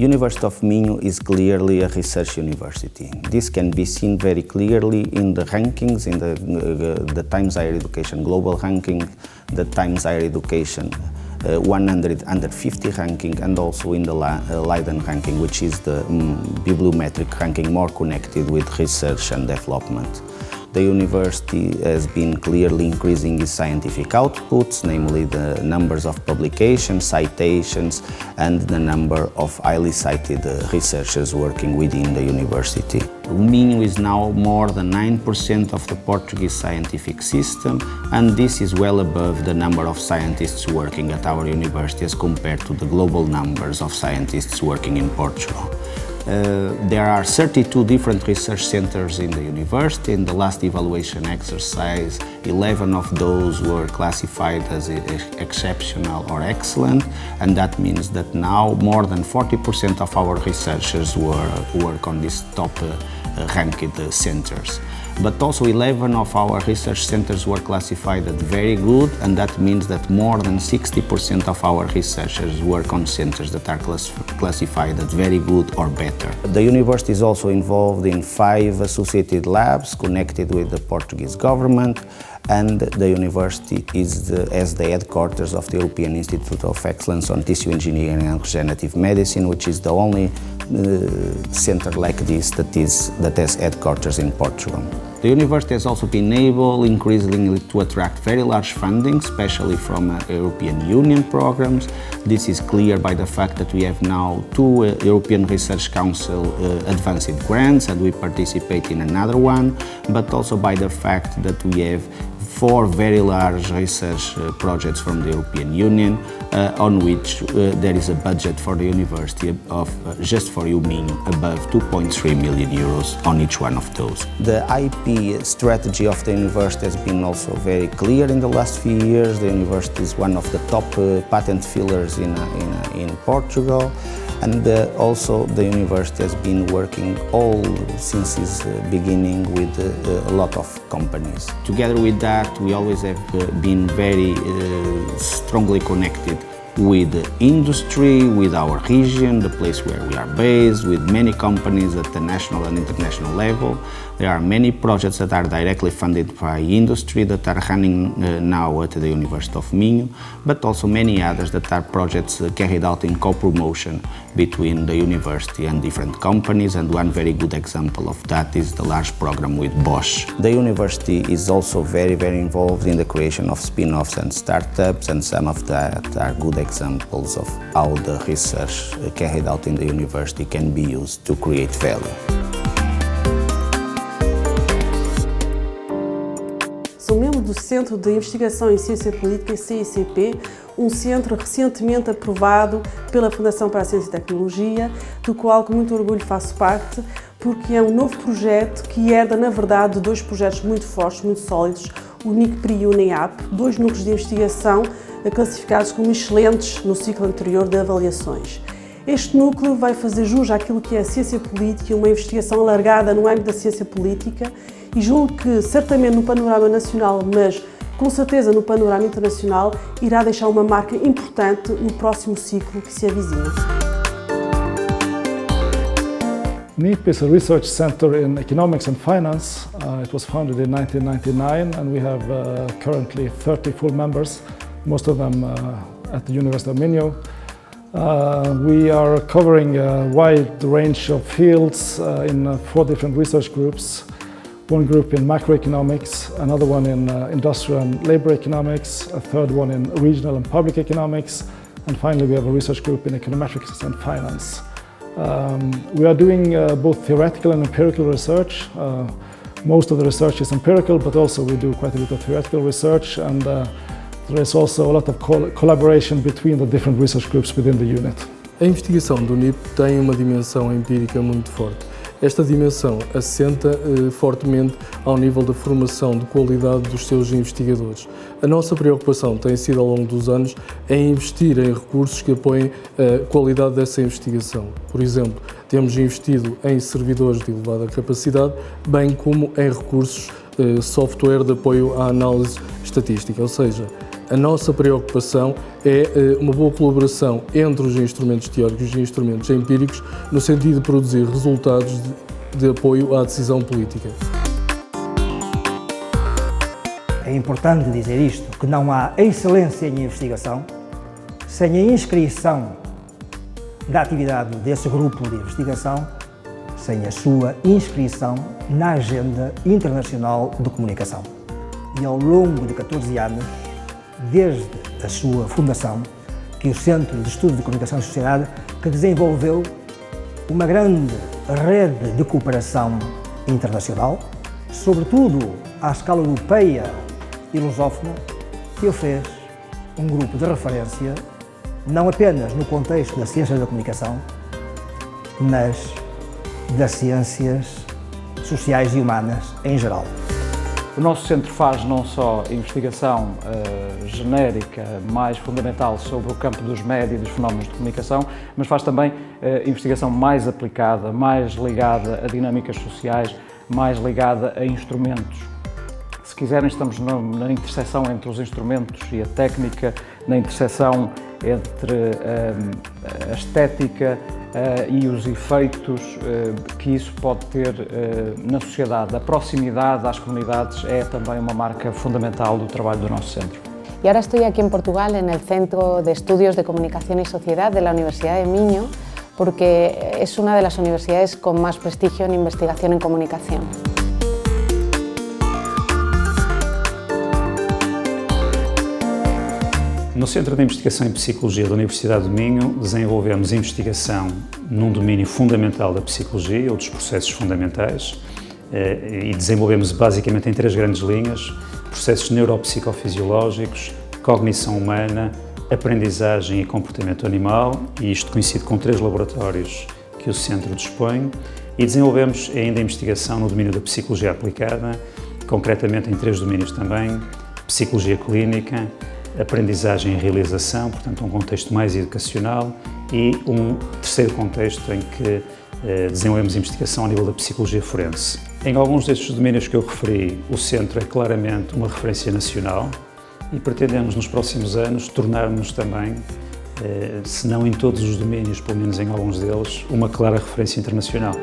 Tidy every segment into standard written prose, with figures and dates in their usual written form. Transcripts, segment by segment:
The University of Minho is clearly a research university. This can be seen very clearly in the rankings, in the Times Higher Education Global Ranking, the Times Higher Education 150 ranking, and also in the Leiden ranking, which is the bibliometric ranking more connected with research and development. The university has been clearly increasing its scientific outputs, namely the numbers of publications, citations, and the number of highly cited researchers working within the university. Minho is now more than 9% of the Portuguese scientific system, and this is well above the number of scientists working at our university as compared to the global numbers of scientists working in Portugal. There are 32 different research centers in the university. In the last evaluation exercise, 11 of those were classified as exceptional or excellent, and that means that now more than 40% of our researchers work on these top ranked centers. But also 11 of our research centers were classified as very good, and that means that more than 60% of our researchers work on centers that are classified as very good or better. The university is also involved in 5 associated labs connected with the Portuguese government, and the university has the headquarters of the European Institute of Excellence on Tissue Engineering and Regenerative Medicine, which is the only center like this that has headquarters in Portugal. The university has also been able increasingly to attract very large funding, especially from European Union programs. This is clear by the fact that we have now 2 European Research Council advanced grants, and we participate in another one, but also by the fact that we have 4 very large research projects from the European Union, on which there is a budget for the university of, just for Minho, above 2.3 million euros on each one of those. The IP strategy of the university has been also very clear in the last few years. The university is one of the top patent fillers in Portugal. And also the university has been working since its beginning with a lot of companies. Together with that, we always have been very strongly connected with the industry, with our region, the place where we are based, with many companies at the national and international level. There are many projects that are directly funded by industry that are running now at the University of Minho, but also many others that are projects carried out in co-promotion between the university and different companies, and one very good example of that is the large program with Bosch. The university is also very involved in the creation of spin-offs and startups, and some of that are good examples of how the research carried out in the university can be used to create value. Sou membro do Centro de Investigação em Ciência Política, CICP, um centro recentemente aprovado pela Fundação para a Ciência e Tecnologia, do qual com muito orgulho faço parte, porque é um novo projeto que herda, na verdade, 2 projetos muito fortes, muito sólidos, o NICPRI e o NEAP, 2 núcleos de investigação classificados como excelentes no ciclo anterior de avaliações. Este núcleo vai fazer jus àquilo que é a ciência política, uma investigação alargada no âmbito da ciência política, e julgo que, certamente no panorama nacional, mas com certeza no panorama internacional, irá deixar uma marca importante no próximo ciclo que se avizinha. NIP is a research center in economics and finance. It was founded in 1999, and we have currently 30 full members, most of them at the University of Minho. We are covering a wide range of fields in 4 different research groups. One group in macroeconomics, another one in industrial and labor economics, a third one in regional and public economics, and finally we have a research group in econometrics and finance. We are doing both theoretical and empirical research. Most of the research is empirical, but also we do quite a bit of theoretical research, and there is also a lot of collaboration between the different research groups within the unit. A investigação do NIP tem uma dimensão empírica muito forte. Esta dimensão assenta fortemente ao nível da formação de qualidade dos seus investigadores. A nossa preocupação tem sido, ao longo dos anos, em investir em recursos que apoiem a qualidade dessa investigação. Por exemplo, temos investido em servidores de elevada capacidade, bem como em recursos software de apoio à análise estatística, ou seja, A nossa preocupação é uma boa colaboração entre os instrumentos teóricos e instrumentos empíricos no sentido de produzir resultados de apoio à decisão política. É importante dizer isto, que não há excelência em investigação sem a inscrição da atividade desse grupo de investigação, sem a sua inscrição na agenda internacional de comunicação. E ao longo de 14 anos, desde a sua fundação, que o Centro de Estudo de Comunicação e Sociedade, que desenvolveu uma grande rede de cooperação internacional, sobretudo à escala europeia e lusófona, que o fez um grupo de referência, não apenas no contexto das ciências da comunicação, mas das ciências sociais e humanas em geral. O nosso centro faz não só investigação genérica, mais fundamental sobre o campo dos média e dos fenómenos de comunicação, mas faz também investigação mais aplicada, mais ligada a dinâmicas sociais, mais ligada a instrumentos. Se quiserem, estamos na interseção entre os instrumentos e a técnica, na interseção entre a estética e os efeitos que isso pode ter na sociedade. A proximidade às comunidades é também uma marca fundamental do trabalho do nosso centro. Y ahora estoy aquí en Portugal, en el Centro de Estudios de Comunicación y Sociedad de la Universidad de Minho, porque es una de las universidades con más prestigio en investigación en comunicación. No Centro de Investigação em Psicologia da Universidade de Minho, desenvolvemos investigação num domínio fundamental da psicologia ou dos processos fundamentais e desenvolvemos basicamente em 3 grandes linhas: processos neuropsicofisiológicos, cognição humana, aprendizagem e comportamento animal, e isto coincide com 3 laboratórios que o Centro dispõe, e desenvolvemos ainda investigação no domínio da psicologia aplicada, concretamente em 3 domínios também: psicologia clínica, aprendizagem e realização, portanto um contexto mais educacional, e um terceiro contexto em que desenvolvemos investigação a nível da psicologia forense. Em alguns destes domínios que eu referi, o Centro é claramente uma referência nacional e pretendemos nos próximos anos tornar-nos também, se não em todos os domínios, pelo menos em alguns deles, uma clara referência internacional.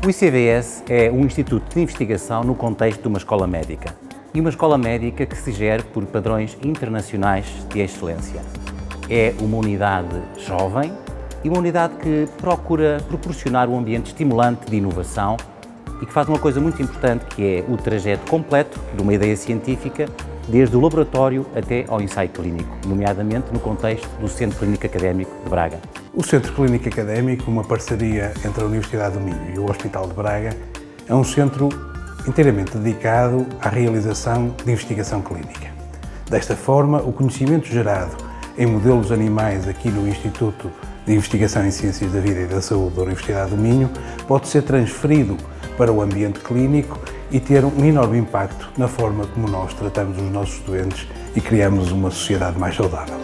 O ICBS é um instituto de investigação no contexto de uma escola médica, e uma escola médica que se gere por padrões internacionais de excelência. É uma unidade jovem e uma unidade que procura proporcionar um ambiente estimulante de inovação e que faz uma coisa muito importante, que é o trajeto completo de uma ideia científica, desde o laboratório até ao ensaio clínico, nomeadamente no contexto do Centro Clínico Académico de Braga. O Centro Clínico Académico, uma parceria entre a Universidade do Minho e o Hospital de Braga, é um centro inteiramente dedicado à realização de investigação clínica. Desta forma, o conhecimento gerado em modelos animais aqui no Instituto de Investigação em Ciências da Vida e da Saúde da Universidade do Minho pode ser transferido para o ambiente clínico e ter um enorme impacto na forma como nós tratamos os nossos doentes e criamos uma sociedade mais saudável.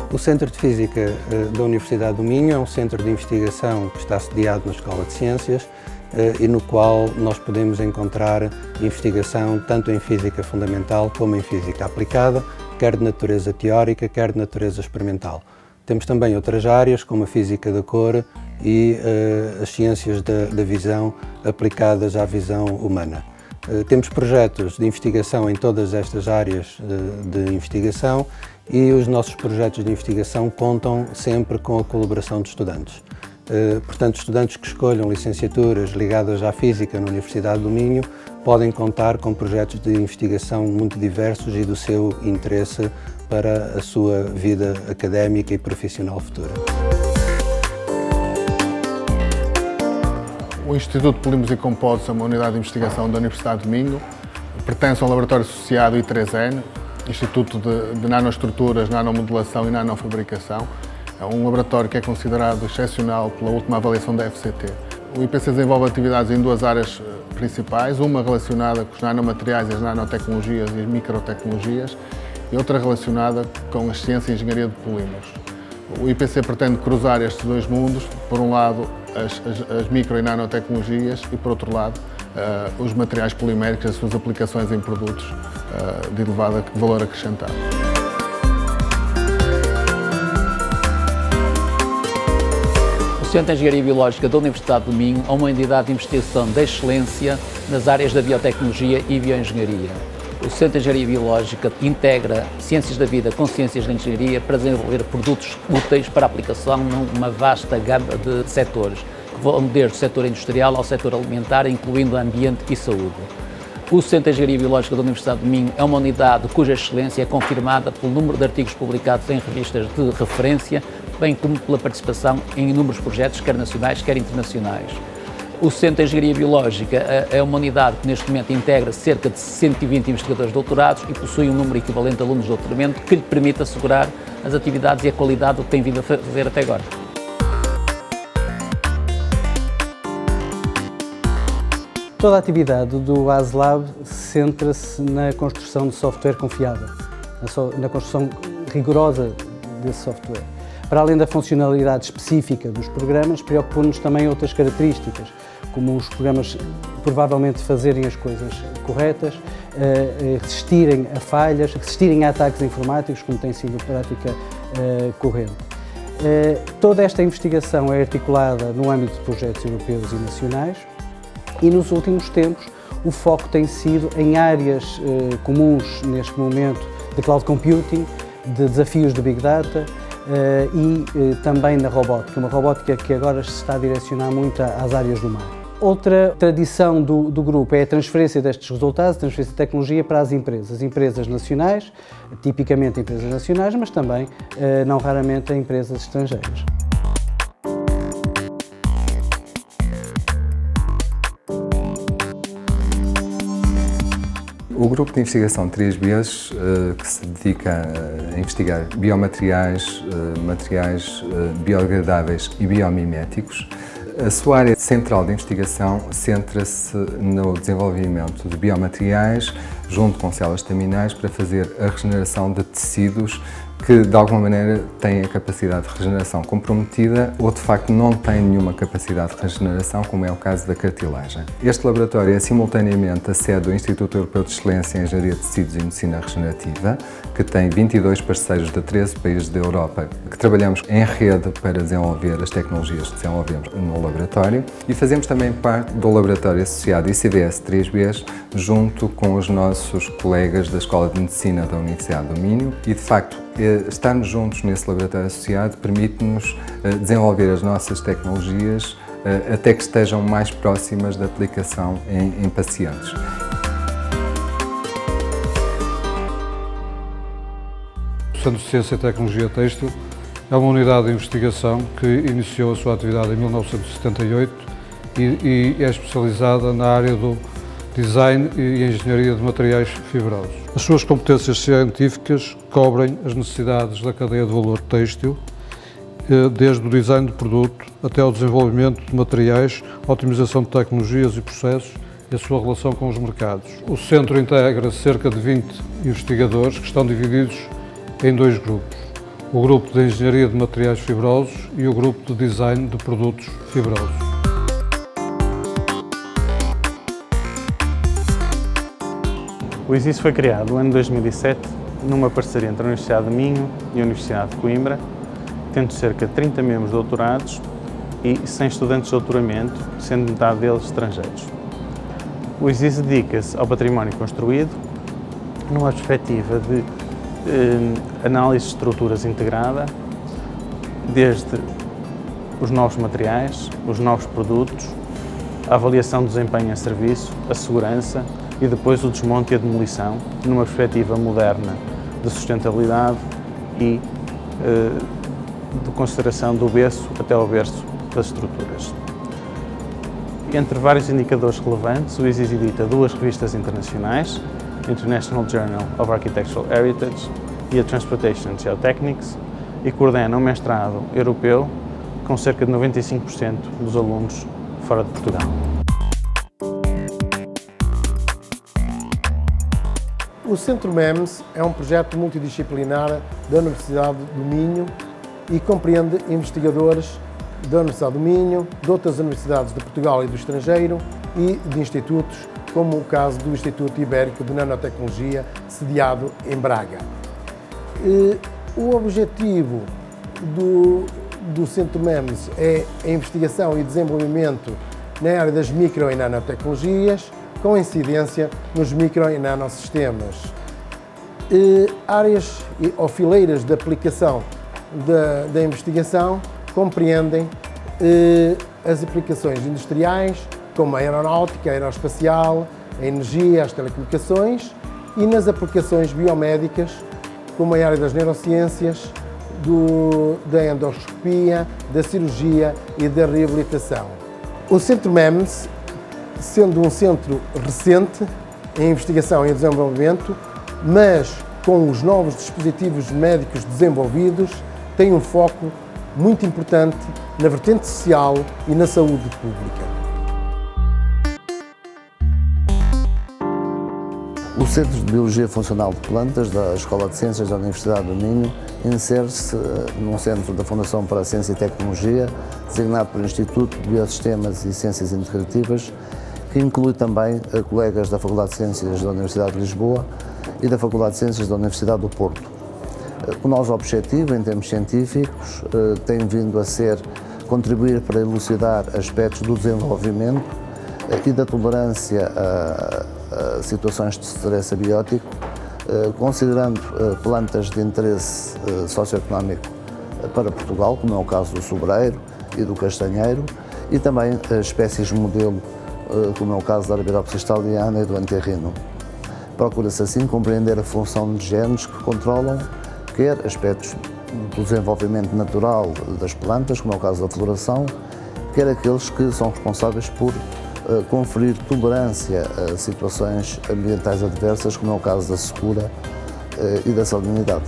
O Centro de Física da Universidade do Minho é um centro de investigação que está sediado na Escola de Ciências e no qual nós podemos encontrar investigação tanto em Física Fundamental como em Física Aplicada, quer de natureza teórica, quer de natureza experimental. Temos também outras áreas, como a Física da Cor e as Ciências da Visão aplicadas à visão humana. Temos projetos de investigação em todas estas áreas de investigação e os nossos projetos de investigação contam sempre com a colaboração de estudantes. Portanto, estudantes que escolham licenciaturas ligadas à Física na Universidade do Minho podem contar com projetos de investigação muito diversos e do seu interesse para a sua vida académica e profissional futura. O Instituto de Polímeros e Compostos é uma unidade de investigação da Universidade do Minho, pertence ao laboratório associado I3N, Instituto de Nanoestruturas, Nanomodelação e Nanofabricação. É um laboratório que é considerado excepcional pela última avaliação da FCT. O IPC desenvolve atividades em 2 áreas principais, uma relacionada com os nanomateriais, as nanotecnologias e as microtecnologias, e outra relacionada com a ciência e engenharia de polímeros. O IPC pretende cruzar estes dois mundos, por um lado as micro e nanotecnologias e por outro lado os materiais poliméricos, as suas aplicações em produtos de elevado valor acrescentado. O Centro de Engenharia Biológica da Universidade do Minho é uma entidade de investigação de excelência nas áreas da biotecnologia e bioengenharia. O Centro de Engenharia Biológica integra ciências da vida com ciências da engenharia para desenvolver produtos úteis para aplicação numa vasta gama de setores, que vão desde o setor industrial ao setor alimentar, incluindo ambiente e saúde. O Centro de Engenharia Biológica da Universidade do Minho é uma unidade cuja excelência é confirmada pelo número de artigos publicados em revistas de referência, bem como pela participação em inúmeros projetos, quer nacionais, quer internacionais. O Centro de Engenharia Biológica é uma unidade que neste momento integra cerca de 120 investigadores doutorados e possui um número equivalente de alunos de doutoramento que lhe permite assegurar as atividades e a qualidade do que tem vindo a fazer até agora. Toda a atividade do ASLab centra-se na construção de software confiável, na construção rigorosa desse software. Para além da funcionalidade específica dos programas, preocupam-nos também outras características, como os programas provavelmente fazerem as coisas corretas, resistirem a falhas, resistirem a ataques informáticos, como tem sido prática corrente. Toda esta investigação é articulada no âmbito de projetos europeus e nacionais e nos últimos tempos o foco tem sido em áreas comuns neste momento de cloud computing, de desafios de Big Data, e também na robótica, uma robótica que agora se está a direcionar muito às áreas do mar. Outra tradição do grupo é a transferência destes resultados, a transferência de tecnologia para as empresas nacionais, tipicamente empresas nacionais, mas também, não raramente, empresas estrangeiras. O grupo de investigação 3Bs, que se dedica a investigar biomateriais, materiais biodegradáveis e biomiméticos, a sua área central de investigação centra-se no desenvolvimento de biomateriais junto com células estaminais para fazer a regeneração de tecidos que de alguma maneira têm a capacidade de regeneração comprometida ou de facto não têm nenhuma capacidade de regeneração, como é o caso da cartilagem. Este laboratório é simultaneamente a sede do Instituto Europeu de Excelência em Engenharia de Tecidos e Medicina Regenerativa, que tem 22 parceiros de 13 países da Europa, que trabalhamos em rede para desenvolver as tecnologias que desenvolvemos no laboratório, e fazemos também parte do laboratório associado ICBS 3Bs, junto com os nossos colegas da Escola de Medicina da Universidade do Minho, e de facto estarmos juntos nesse laboratório associado permite-nos desenvolver as nossas tecnologias até que estejam mais próximas da aplicação em pacientes. O Centro de Ciência e Tecnologia Têxtil é uma unidade de investigação que iniciou a sua atividade em 1978 e é especializada na área do design e engenharia de materiais fibrosos. As suas competências científicas cobrem as necessidades da cadeia de valor têxtil, desde o design do produto até ao desenvolvimento de materiais, otimização de tecnologias e processos e a sua relação com os mercados. O centro integra cerca de 20 investigadores que estão divididos em dois grupos: o grupo de engenharia de materiais fibrosos e o grupo de design de produtos fibrosos. O ISIS foi criado no ano 2007 numa parceria entre a Universidade de Minho e a Universidade de Coimbra, tendo cerca de 30 membros doutorados e 100 estudantes de doutoramento, sendo metade deles estrangeiros. O ISIS dedica-se ao património construído numa perspectiva de análise de estruturas integrada, desde os novos materiais, os novos produtos, a avaliação do desempenho em serviço, a segurança, e depois o desmonte e a demolição, numa perspectiva moderna de sustentabilidade e de consideração do berço até ao berço das estruturas. Entre vários indicadores relevantes, o ISIS edita 2 revistas internacionais, International Journal of Architectural Heritage e a Transportation Geotechnics, e coordena um mestrado europeu com cerca de 95% dos alunos fora de Portugal. O Centro MEMS é um projeto multidisciplinar da Universidade do Minho e compreende investigadores da Universidade do Minho, de outras universidades de Portugal e do estrangeiro e de institutos, como o caso do Instituto Ibérico de Nanotecnologia, sediado em Braga. O objetivo do Centro MEMS é a investigação e desenvolvimento na área das micro e nanotecnologias, com incidência nos micro e nanosistemas. Áreas ou fileiras de aplicação da investigação compreendem as aplicações industriais, como a aeronáutica, a aeroespacial, a energia, as telecomunicações, e nas aplicações biomédicas, como a área das neurociências, da endoscopia, da cirurgia e da reabilitação. O Centro MEMS, sendo um centro recente em investigação e desenvolvimento, mas com os novos dispositivos médicos desenvolvidos, tem um foco muito importante na vertente social e na saúde pública. O Centro de Biologia Funcional de Plantas da Escola de Ciências da Universidade do Minho insere-se num centro da Fundação para a Ciência e Tecnologia, designado pelo Instituto de Biosistemas e Ciências Integrativas, que inclui também colegas da Faculdade de Ciências da Universidade de Lisboa e da Faculdade de Ciências da Universidade do Porto. O nosso objetivo, em termos científicos, tem vindo a ser contribuir para elucidar aspectos do desenvolvimento e da tolerância a situações de stress abiótico, considerando plantas de interesse socioeconómico para Portugal, como é o caso do sobreiro e do castanheiro, e também espécies modelo, como é o caso da Arabidopsis thaliana e do anterrino. Procura-se assim compreender a função de genes que controlam quer aspectos do desenvolvimento natural das plantas, como é o caso da floração, quer aqueles que são responsáveis por conferir tolerância a situações ambientais adversas, como é o caso da secura e da salinidade.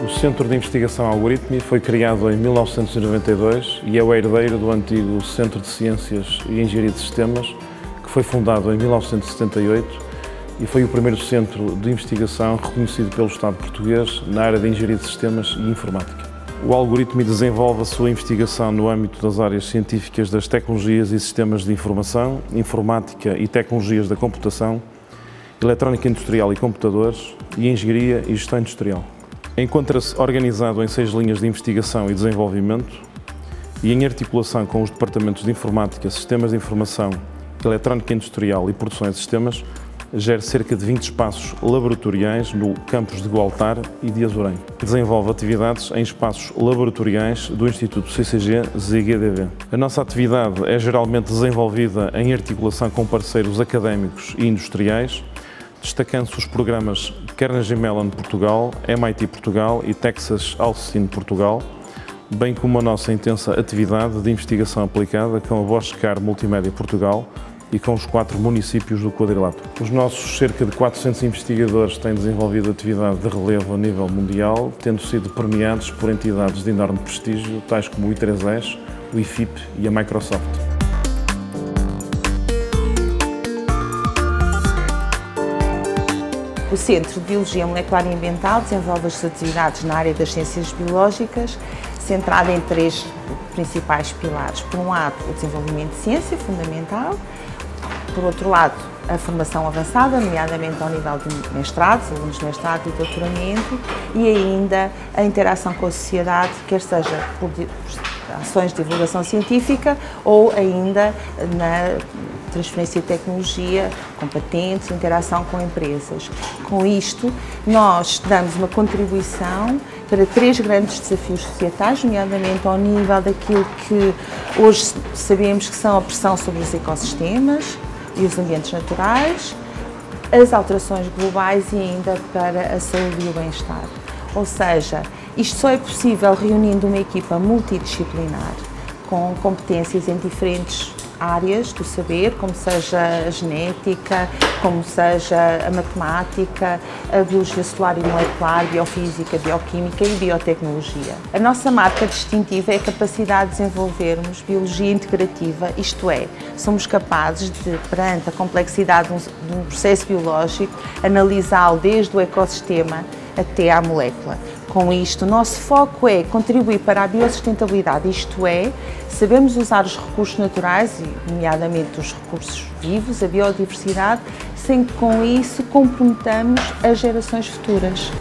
O Centro de Investigação Algoritmi foi criado em 1992 e é o herdeiro do antigo Centro de Ciências e Engenharia de Sistemas, que foi fundado em 1978 e foi o primeiro centro de investigação reconhecido pelo Estado português na área de Engenharia de Sistemas e Informática. O Algoritmi desenvolve a sua investigação no âmbito das áreas científicas das tecnologias e sistemas de informação, informática e tecnologias da computação, eletrónica industrial e computadores e engenharia e gestão industrial. Encontra-se organizado em 6 linhas de investigação e desenvolvimento e em articulação com os departamentos de informática, sistemas de informação, eletrónica industrial e produção de sistemas, gera cerca de 20 espaços laboratoriais no campus de Gualtar e de Azurém. Desenvolve atividades em espaços laboratoriais do Instituto CCG-ZGDV. A nossa atividade é geralmente desenvolvida em articulação com parceiros académicos e industriais, destacando-se os programas Carnegie Mellon Portugal, MIT Portugal e Texas Austin Portugal, bem como a nossa intensa atividade de investigação aplicada com a Bosch Car Multimédia Portugal e com os 4 municípios do quadrilátero. Os nossos cerca de 400 investigadores têm desenvolvido atividade de relevo a nível mundial, tendo sido premiados por entidades de enorme prestígio, tais como o I3S, o IFIP e a Microsoft. O Centro de Biologia Molecular e Ambiental desenvolve as suas atividades na área das ciências biológicas, centrada em 3 principais pilares. Por um lado, o desenvolvimento de ciência fundamental, por outro lado, a formação avançada, nomeadamente ao nível de mestrados, alunos de mestrado e doutoramento, e ainda a interação com a sociedade, quer seja por ações de divulgação científica ou ainda na transferência de tecnologia, com patentes, interação com empresas. Com isto, nós damos uma contribuição para 3 grandes desafios societais, nomeadamente ao nível daquilo que hoje sabemos que são a pressão sobre os ecossistemas e os ambientes naturais, as alterações globais e ainda para a saúde e o bem-estar. Ou seja, isto só é possível reunindo uma equipa multidisciplinar, com competências em diferentes áreas do saber, como seja a genética, como seja a matemática, a biologia celular e molecular, biofísica, bioquímica e biotecnologia. A nossa marca distintiva é a capacidade de desenvolvermos biologia integrativa, isto é, somos capazes de, perante a complexidade de um processo biológico, analisá-lo desde o ecossistema até à molécula. Com isto, o nosso foco é contribuir para a biosustentabilidade, isto é, sabemos usar os recursos naturais, nomeadamente os recursos vivos, a biodiversidade, sem que com isso comprometamos as gerações futuras.